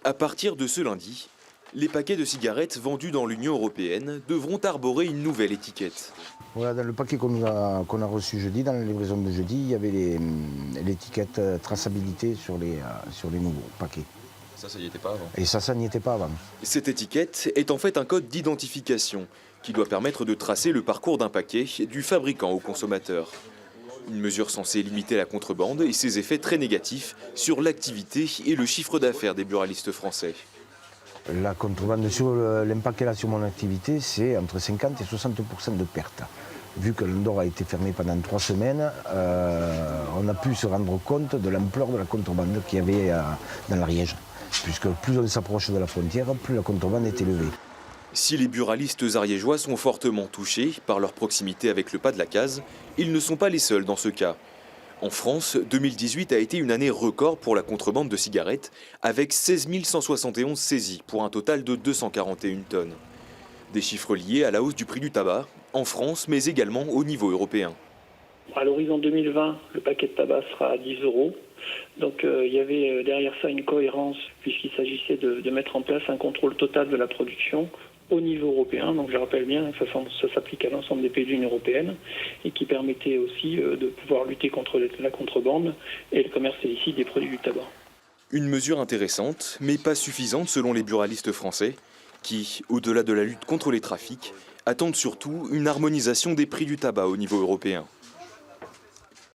À partir de ce lundi, les paquets de cigarettes vendus dans l'Union européenne devront arborer une nouvelle étiquette. Voilà, dans le paquet qu'on a reçu jeudi, dans la livraison de jeudi, il y avait l'étiquette traçabilité sur les nouveaux paquets. Ça n'y était pas avant. Et ça n'y était pas avant. Cette étiquette est en fait un code d'identification qui doit permettre de tracer le parcours d'un paquet du fabricant au consommateur. Une mesure censée limiter la contrebande et ses effets très négatifs sur l'activité et le chiffre d'affaires des buralistes français. La contrebande, sur l'impact qu'elle a sur mon activité, c'est entre 50 et 60% de pertes. Vu que l'Andorre a été fermé pendant 3 semaines, on a pu se rendre compte de l'ampleur de la contrebande qu'il y avait dans l'Ariège. Puisque plus on s'approche de la frontière, plus la contrebande est élevée. Si les buralistes ariégeois sont fortement touchés par leur proximité avec le pas de la case, ils ne sont pas les seuls dans ce cas. En France, 2018 a été une année record pour la contrebande de cigarettes, avec 16 171 saisies pour un total de 241 tonnes. Des chiffres liés à la hausse du prix du tabac, en France, mais également au niveau européen. À l'horizon 2020, le paquet de tabac sera à 10 €. Donc il y avait derrière ça une cohérence, puisqu'il s'agissait de mettre en place un contrôle total de la production au niveau européen. Donc je rappelle bien que ça s'applique à l'ensemble des pays de l'Union européenne et qui permettait aussi de pouvoir lutter contre la contrebande et le commerce illicite des produits du tabac. Une mesure intéressante, mais pas suffisante selon les buralistes français, qui, au-delà de la lutte contre les trafics, attendent surtout une harmonisation des prix du tabac au niveau européen.